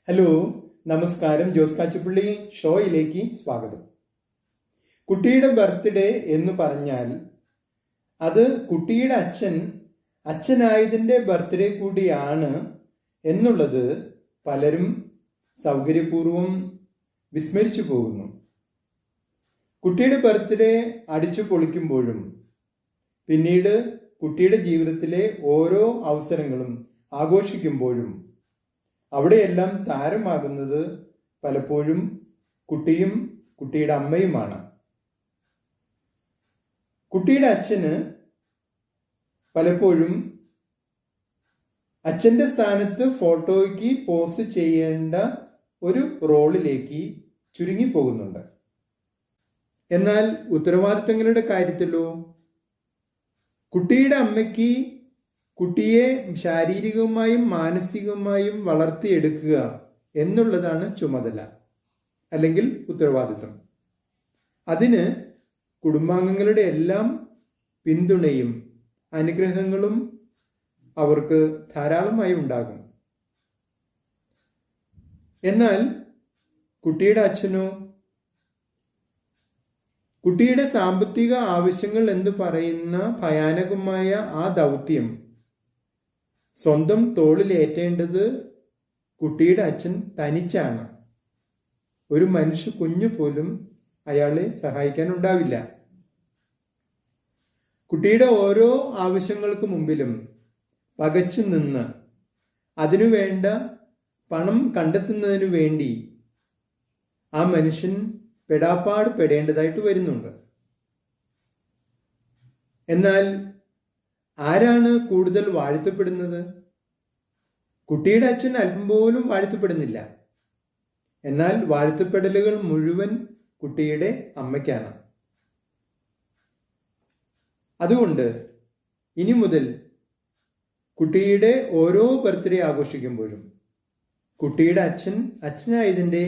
Hello, നമസ്കാരം. ജോസ് കാച്ചുപള്ളി ഷോയിലേക്ക് സ്വാഗതം. കുട്ടിയുടെ ബർത്ത്ഡേ എന്ന് പറഞ്ഞാൽ അത് കുട്ടിയുടെ അച്ഛനായതിൻ്റെ ബർത്ത്ഡേ കൂടിയാണ് എന്നുള്ളത് പലരും സൗകര്യപൂർവം വിസ്മരിച്ചു പോകുന്നു. കുട്ടിയുടെ ബർത്ത്ഡേ അടിച്ചു പൊളിക്കുമ്പോഴും പിന്നീട് കുട്ടിയുടെ ജീവിതത്തിലെ ഓരോ അവസരങ്ങളും ആഘോഷിക്കുമ്പോഴും അവിടെയെല്ലാം താരമാകുന്നത് പലപ്പോഴും കുട്ടിയും കുട്ടിയുടെ അമ്മയുമാണ്. കുട്ടിയുടെ അച്ഛന് പലപ്പോഴും അച്ഛൻ്റെ സ്ഥാനത്ത് ഫോട്ടോയ്ക്ക് പോസ്റ്റ് ചെയ്യേണ്ട ഒരു റോളിലേക്ക് ചുരുങ്ങിപ്പോകുന്നുണ്ട്. എന്നാൽ ഉത്തരവാദിത്തങ്ങളുടെ കാര്യത്തിലോ കുട്ടിയുടെ അമ്മയ്ക്ക് കുട്ടിയെ ശാരീരികമായും മാനസികമായും വളർത്തിയെടുക്കുക എന്നുള്ളതാണ് ചുമതല അല്ലെങ്കിൽ ഉത്തരവാദിത്വം. അതിന് കുടുംബാംഗങ്ങളുടെ എല്ലാം പിന്തുണയും അനുഗ്രഹങ്ങളും അവർക്ക് ധാരാളമായി ഉണ്ടാകും. എന്നാൽ കുട്ടിയുടെ അച്ഛനോ കുട്ടിയുടെ സാമ്പത്തിക ആവശ്യങ്ങൾ എന്ന് പറയുന്ന ഭയാനകമായ ആ ദൗത്യം സ്വന്തം തോളിലേറ്റേണ്ടത് കുട്ടിയുടെ അച്ഛൻ തനിച്ചാണ്. ഒരു കുഞ്ഞു പോലും അയാളെ സഹായിക്കാനുണ്ടാവില്ല. കുട്ടിയുടെ ഓരോ ആവശ്യങ്ങൾക്ക് മുമ്പിലും പകച്ചു നിന്ന് അതിനുവേണ്ട പണം കണ്ടെത്തുന്നതിനു വേണ്ടി ആ മനുഷ്യൻ പെടാപ്പാട് പെടേണ്ടതായിട്ട് വരുന്നുണ്ട്. എന്നാൽ ആരാണ് കൂടുതൽ വാഴ്ത്തപ്പെടുന്നത്? കുട്ടിയുടെ അച്ഛൻ അല്പം പോലും വാഴ്ത്തപ്പെടുന്നില്ല. എന്നാൽ വാഴ്ത്തപ്പെടലുകൾ മുഴുവൻ കുട്ടിയുടെ അമ്മയ്ക്കാണ്. അതുകൊണ്ട് ഇനി മുതൽ കുട്ടിയുടെ ഓരോ ബർത്ത്ഡേ ആഘോഷിക്കുമ്പോഴും കുട്ടിയുടെ അച്ഛനായതിൻ്റെ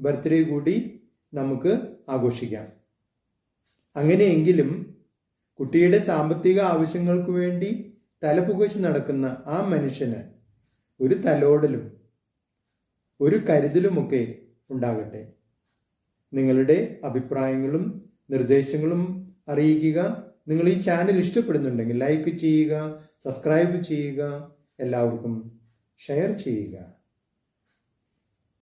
ബർത്ത്ഡേ കൂടി നമുക്ക് ആഘോഷിക്കാം. അങ്ങനെയെങ്കിലും കുട്ടിയുടെ സാമ്പത്തിക ആവശ്യങ്ങൾക്ക് വേണ്ടി തലപുകച്ച് നടക്കുന്ന ആ മനുഷ്യന് ഒരു തലോടലും ഒരു കരുതലുമൊക്കെ ഉണ്ടാകട്ടെ. നിങ്ങളുടെ അഭിപ്രായങ്ങളും നിർദ്ദേശങ്ങളും അറിയിക്കുക. നിങ്ങൾ ഈ ചാനൽ ഇഷ്ടപ്പെടുന്നുണ്ടെങ്കിൽ ലൈക്ക് ചെയ്യുക, സബ്സ്ക്രൈബ് ചെയ്യുക, എല്ലാവർക്കും ഷെയർ ചെയ്യുക.